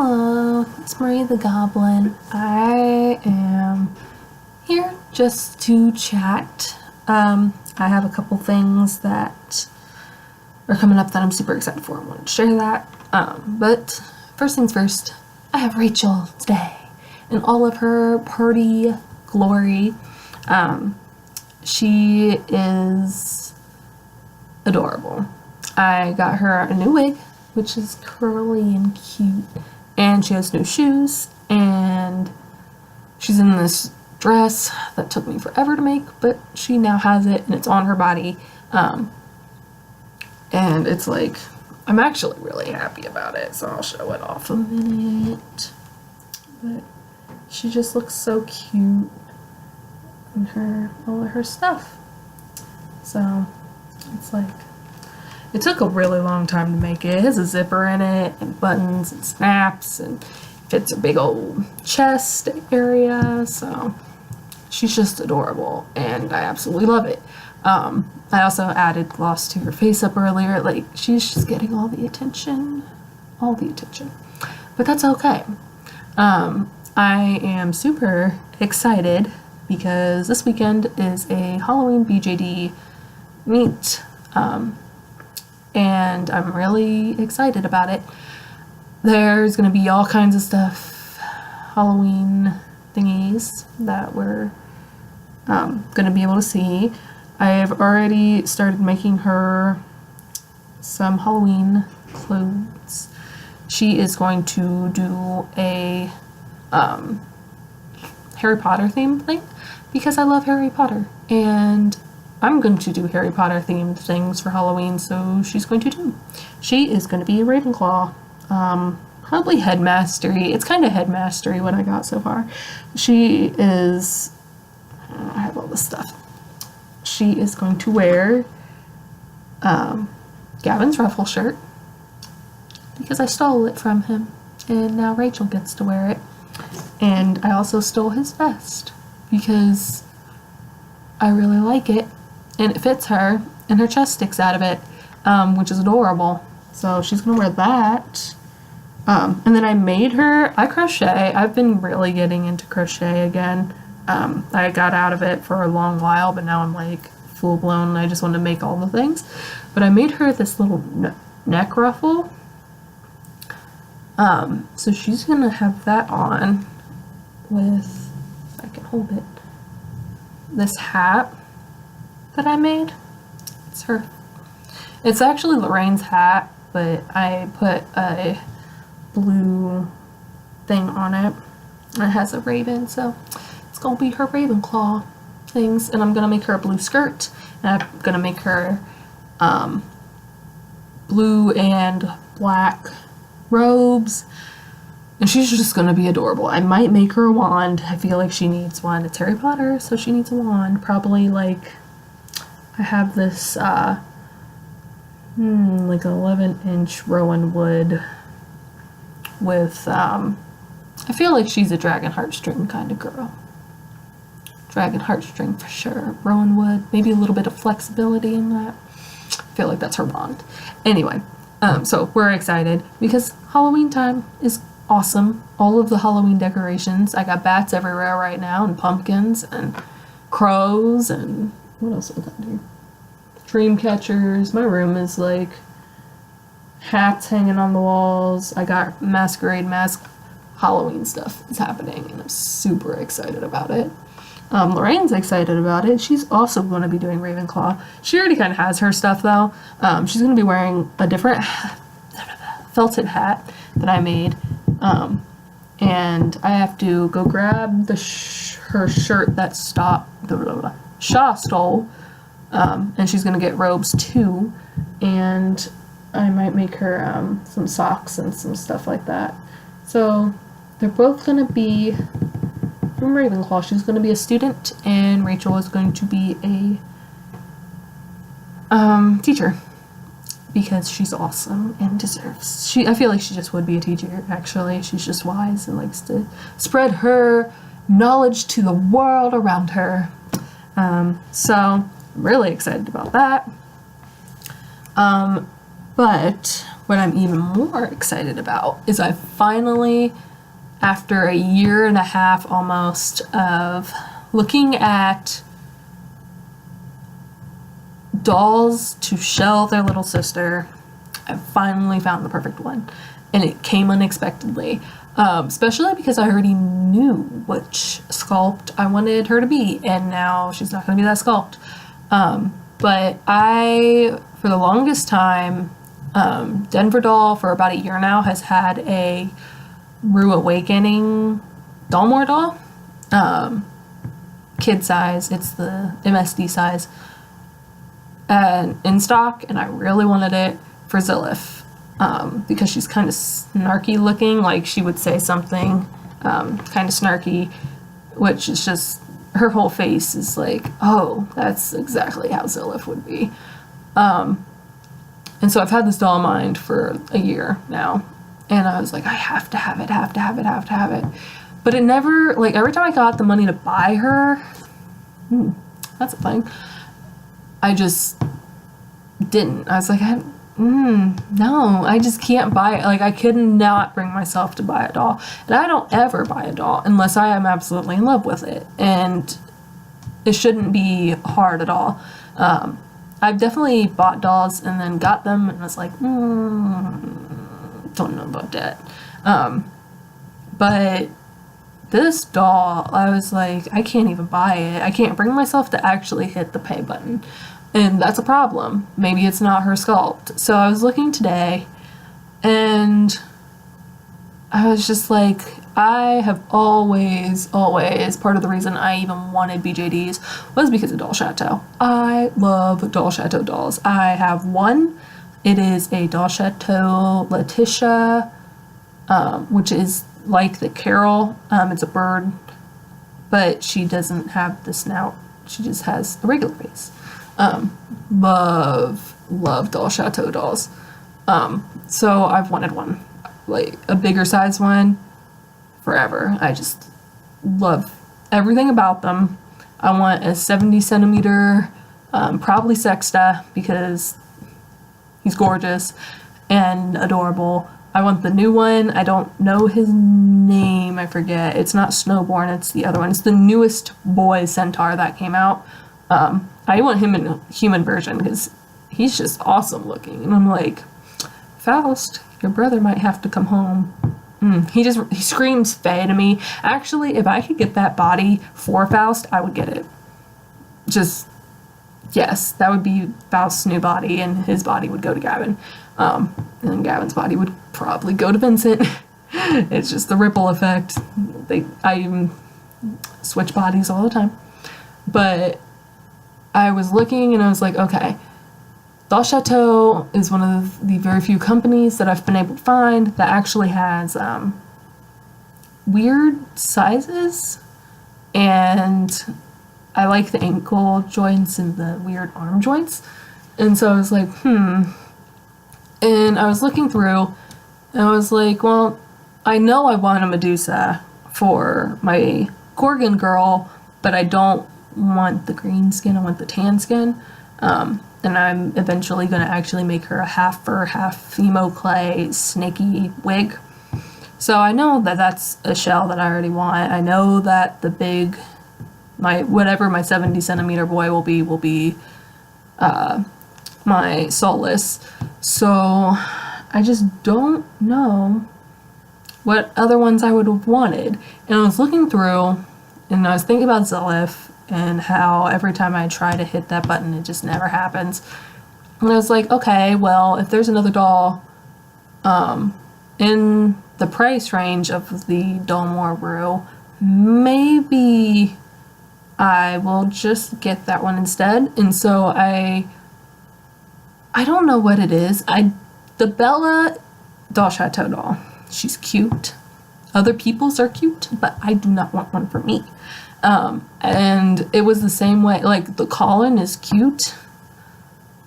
Hello, it's Marie the Goblin. I am here just to chat. I have a couple things that are coming up that I'm super excited for. I wanted to share that. But first things first, I have Rachael today in all of her party glory. She is adorable. I got her a new wig, which is curly and cute, and she has new shoes, and she's in this dress that took me forever to make, but she now has it and it's on her body, and it's like, I'm actually really happy about it, so I'll show it off a minute. But she just looks so cute in all of her stuff. So it's like, it took a really long time to make it. It has a zipper in it, and buttons, and snaps, and fits a big old chest area, so she's just adorable, and I absolutely love it. I also added gloss to her face up earlier. Like, she's just getting all the attention. But that's okay. I am super excited because this weekend is a Halloween BJD meet. And I'm really excited about it. There's going to be all kinds of stuff, Halloween thingies that we're going to be able to see. I've already started making her some Halloween clothes. She is going to do a Harry Potter themed thing because I love Harry Potter, and I'm going to do Harry Potter themed things for Halloween, so she is going to be a Ravenclaw. Probably headmastery. It's kind of headmastery what I got so far. She is, I have all this stuff. She is going to wear Gavin's ruffle shirt because I stole it from him, and now Rachael gets to wear it. And I also stole his vest because I really like it. And it fits her, and her chest sticks out of it, which is adorable. So she's gonna wear that. And then I crochet. I've been really getting into crochet again. I got out of it for a long while, but now I'm like full blown. I just want to make all the things. But I made her this little neck ruffle. So she's gonna have that on with, if I can hold it, this hat that I made. It's actually Lorraine's hat, but I put a blue thing on it. It has a raven, so it's gonna be her Ravenclaw things. And I'm gonna make her a blue skirt, and I'm gonna make her blue and black robes, and she's just gonna be adorable. I might make her a wand. I feel like she needs one. It's Harry Potter, so she needs a wand. Probably like, I have this like 11-inch Rowan wood with I feel like she's a dragon heartstring kind of girl. Dragon heartstring for sure. Rowan wood, maybe a little bit of flexibility in that. I feel like that's her wand. Anyway, so we're excited because Halloween time is awesome. All of the Halloween decorations. I got bats everywhere right now, and pumpkins and crows, and what else have I got here? Dream catchers. My room is like hats hanging on the walls. I got masquerade mask. Halloween stuff is happening, and I'm super excited about it. Lorraine's excited about it. She's also going to be doing Ravenclaw. She already kind of has her stuff though. She's going to be wearing a different felted hat that I made, and I have to go grab her shirt that Shaw stole, and she's gonna get robes too, and I might make her some socks and some stuff like that. So they're both gonna be from Ravenclaw. She's gonna be a student, and Rachael is going to be a teacher because she's awesome and deserves. I feel like she just would be a teacher. Actually, she's just wise and likes to spread her knowledge to the world around her. So I'm really excited about that. But what I'm even more excited about is I finally, after a year and a half almost of looking at dolls to shell their little sister, I finally found the perfect one. And it came unexpectedly. Especially because I already knew which sculpt I wanted her to be, and now she's not going to be that sculpt. But I, for the longest time, Denver Doll, for about a year now, has had a Rue Awakening Dollmore doll. Kid size, it's the MSD size, in stock, and I really wanted it for Zilith. Because she's kind of snarky looking, like she would say something kind of snarky, which is just, her whole face is like, oh, that's exactly how Zilith would be. And so I've had this doll in mind for a year now, and I was like, I have to have it, have to have it, have to have it. But it never, like, every time I got the money to buy her, that's a thing, I just didn't. I was like, no, I just can't buy it. Like, I could not bring myself to buy a doll. And I don't ever buy a doll unless I am absolutely in love with it. And it shouldn't be hard at all. I've definitely bought dolls and then got them and was like, don't know about that. But this doll, I was like, I can't even buy it. I can't bring myself to actually hit the pay button. And that's a problem. Maybe it's not her sculpt. So I was looking today, and I was just like, I have always, part of the reason I even wanted BJDs was because of Doll Chateau. I love Doll Chateau dolls. I have one. It is a Doll Chateau Letitia, which is like the Carol. It's a bird, but she doesn't have the snout. She just has a regular face. Love Doll Chateau dolls. So I've wanted one, like a bigger size one, forever. I just love everything about them. I want a 70 centimeter, probably Sexta, because he's gorgeous and adorable. I want the new one. I don't know his name. I forget. It's not Snowborn. It's the other one. It's the newest boy centaur that came out. I want him in a human version because he's just awesome looking. And I'm like, Faust, your brother might have to come home. He screams Fae to me. Actually, if I could get that body for Faust, I would get it. Just, yes, that would be Faust's new body, and his body would go to Gavin. And then Gavin's body would probably go to Vincent. It's just the ripple effect. I switch bodies all the time. But I was looking and I was like, okay, Doll Chateau is one of the very few companies that I've been able to find that actually has weird sizes, and I like the ankle joints and the weird arm joints. And so I was like, and I was looking through and I was like, well, I know I want a Medusa for my Gorgon girl, but I don't want the green skin, I want the tan skin. And I'm eventually going to actually make her a half fur, half emo clay snaky wig. So I know that that's a shell that I already want. I know that the big, my 70 centimeter boy will be my Solace. So I just don't know what other ones I would have wanted. And I was looking through and I was thinking about Zilith and how every time I try to hit that button, it just never happens. And I was like, okay, well, if there's another doll in the price range of the Dollmore Rue, maybe I will just get that one instead. And so I don't know what it is. The Bella Doll Chateau doll, she's cute. Other people's are cute, but I do not want one for me. And it was the same way, like the Colin is cute.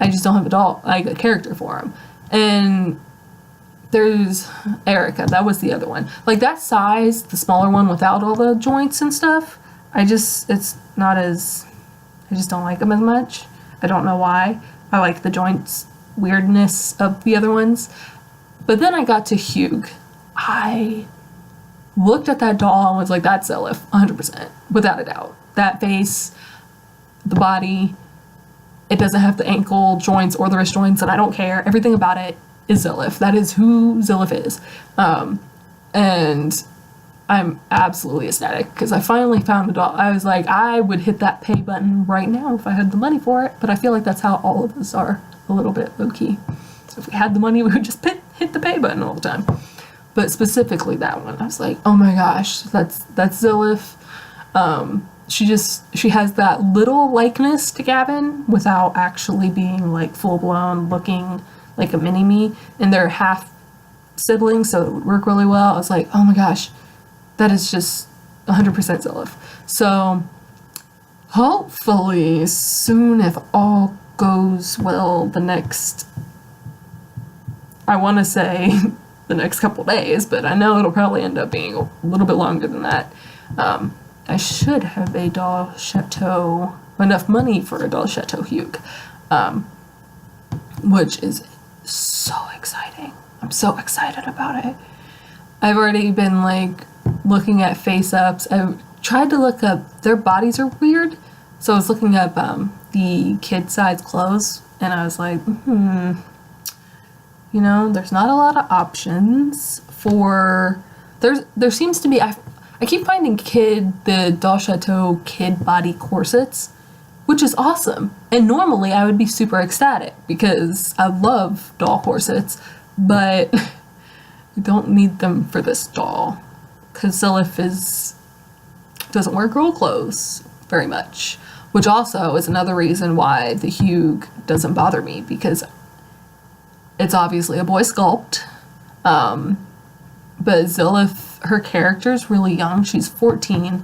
I just don't have a character for him. And there's Erica, that was the other one. Like that size, the smaller one without all the joints and stuff, I just don't like them as much. I don't know why. I like the joints weirdness of the other ones. But then I got to Hugh. I looked at that doll and was like, that's Zilith, 100%, without a doubt. That face, the body, it doesn't have the ankle joints or the wrist joints, and I don't care. Everything about it is Zilith. That is who Zilith is. And I'm absolutely ecstatic because I finally found a doll. I was like, I would hit that pay button right now if I had the money for it, but I feel like that's how all of us are, a little bit low-key. So if we had the money, we would just hit the pay button all the time. But specifically that one, I was like, oh my gosh, that's Zilith. She has that little likeness to Gavin without actually being like full-blown looking like a mini-me, and they're half siblings, so it would work really well. I was like, oh my gosh, that is just 100% Zilith. So hopefully soon, if all goes well, the next, I want to say the next couple days, but I know it'll probably end up being a little bit longer than that. I should have a doll chateau, enough money for a doll chateau Hugh, which is so exciting. I'm so excited about it. I've already been like looking at face ups. I tried to look up, their bodies are weird, so I was looking up the kid size clothes, and I was like, you know, there's not a lot of options for, there seems to be, I keep finding the Doll Chateau kid body corsets, which is awesome. And normally I would be super ecstatic because I love doll corsets, but I don't need them for this doll because Zilith doesn't wear girl clothes very much, which also is another reason why the Hugh doesn't bother me, because it's obviously a boy sculpt, but Zilith, her character's really young. She's 14,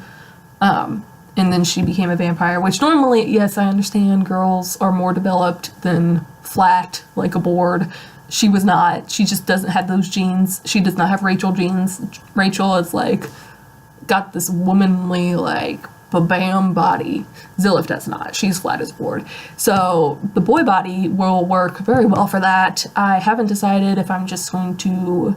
and then she became a vampire, which normally, yes, I understand girls are more developed than flat, like a board. She was not. She just doesn't have those genes. She does not have Rachael genes. Rachael is like, got this womanly, like, bam body. Zilith does not. She's flat as a board. So the boy body will work very well for that. I haven't decided if I'm just going to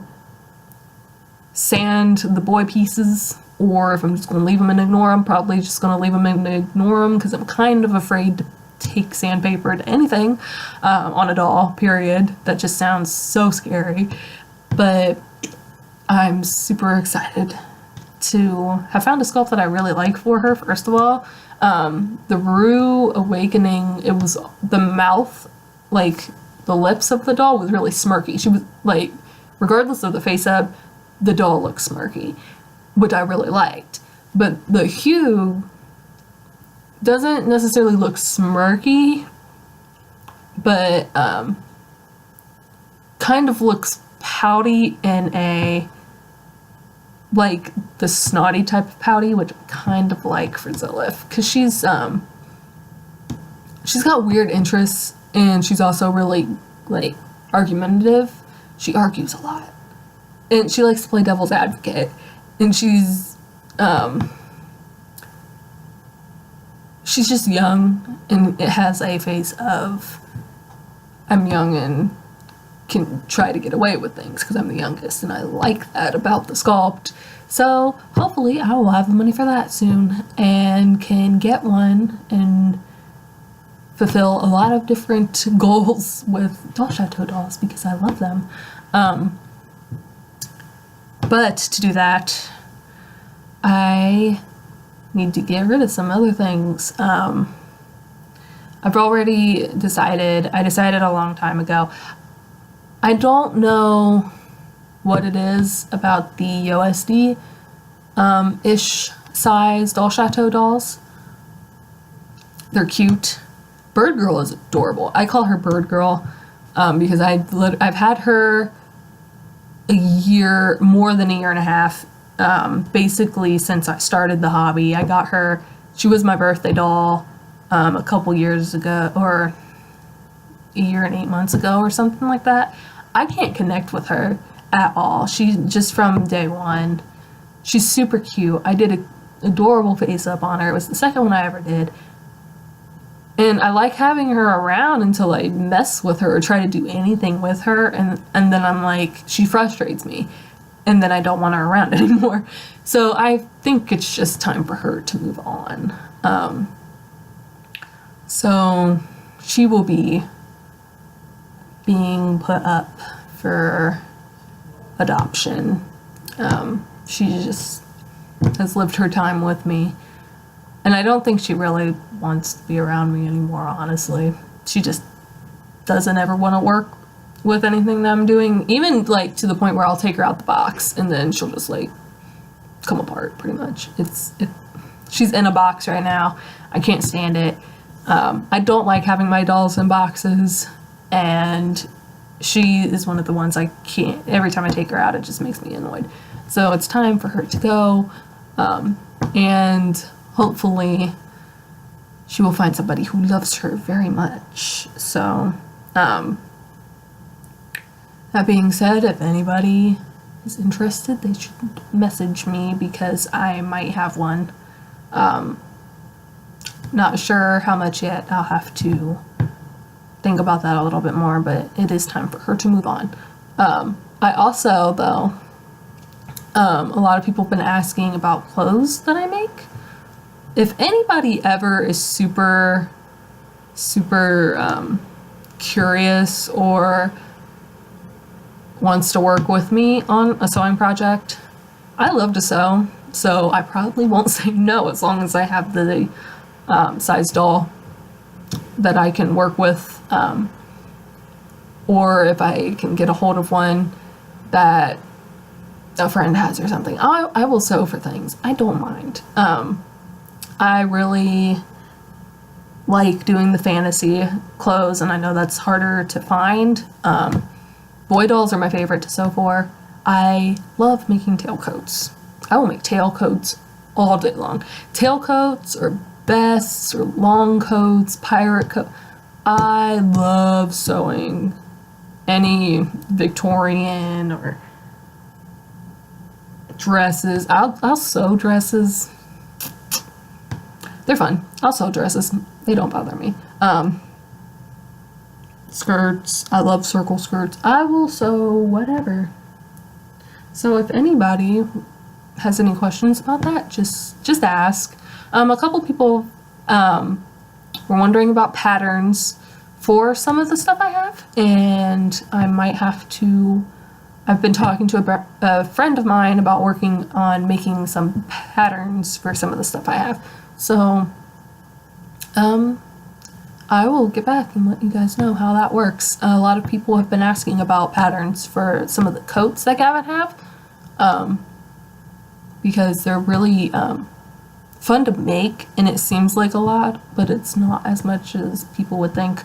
sand the boy pieces or if I'm just going to leave them and ignore them. Probably just going to leave them and ignore them because I'm kind of afraid to take sandpaper to anything on a doll, period. That just sounds so scary. But I'm super excited to have found a sculpt that I really like for her. First of all, the Rue Awakening, it was the mouth, like the lips of the doll was really smirky. She was like, regardless of the face up, the doll looks smirky, which I really liked. But the Hugh doesn't necessarily look smirky, but kind of looks pouty in a, like, the snotty type of pouty, which I kind of like for Zilith, because she's got weird interests, and she's also really, like, argumentative. She argues a lot, and she likes to play devil's advocate, and she's just young, and it has a face of, I'm young and can try to get away with things because I'm the youngest, and I like that about the sculpt. So hopefully I will have the money for that soon and can get one and fulfill a lot of different goals with Doll Chateau dolls because I love them. But to do that, I need to get rid of some other things. I've already decided, I decided a long time ago, I don't know what it is about the USD ish size Doll Chateau dolls. They're cute. Bird Girl is adorable. I call her Bird Girl because I've had her a year, more than a year and a half, basically since I started the hobby. I got her, she was my birthday doll a couple years ago, or a year and 8 months ago or something like that. I can't connect with her at all. She just from day one, she's super cute. I did an adorable face up on her. It was the second one I ever did. And I like having her around until I mess with her or try to do anything with her. And then I'm like, she frustrates me. And then I don't want her around anymore. So I think it's just time for her to move on. So she will be being put up for adoption. She just has lived her time with me. And I don't think she really wants to be around me anymore, honestly. She just doesn't ever want to work with anything that I'm doing, even like to the point where I'll take her out the box and then she'll just like come apart pretty much. She's in a box right now. I can't stand it. I don't like having my dolls in boxes, and she is one of the ones I can't. Every time I take her out, it just makes me annoyed. So it's time for her to go, and hopefully she will find somebody who loves her very much. So that being said, if anybody is interested, they should message me because I might have one. Not sure how much yet. I'll have to think about that a little bit more, but it is time for her to move on. I also, though, a lot of people have been asking about clothes that I make. If anybody ever is super curious or wants to work with me on a sewing project, I love to sew, so I probably won't say no as long as I have the size doll that I can work with, or if I can get a hold of one that a friend has or something. I will sew for things. I don't mind. I really like doing the fantasy clothes, and I know that's harder to find. Boy dolls are my favorite to sew for. I love making tailcoats. I will make tailcoats all day long. Tailcoats or vests or long coats, pirate coat. I love sewing any Victorian or dresses. I'll sew dresses. They're fun. I'll sew dresses. They don't bother me. Skirts. I love circle skirts. I will sew whatever. So if anybody has any questions about that, just ask. A couple people were wondering about patterns for some of the stuff I have, and I might have to. I've been talking to a friend of mine about working on making some patterns for some of the stuff I have. So, I will get back and let you guys know how that works. A lot of people have been asking about patterns for some of the coats that Gavin have, because they're really fun to make, and it seems like a lot, but it's not as much as people would think.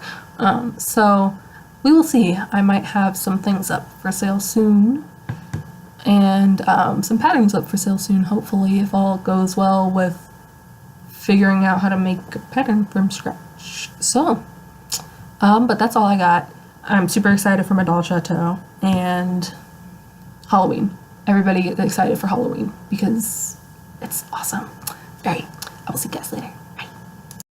So we will see. I might have some things up for sale soon, and some patterns up for sale soon, hopefully, if all goes well with figuring out how to make a pattern from scratch. So, but that's all I got. I'm super excited for my doll chateau and Halloween. Everybody get excited for Halloween because it's awesome. All right, I will see you guys later.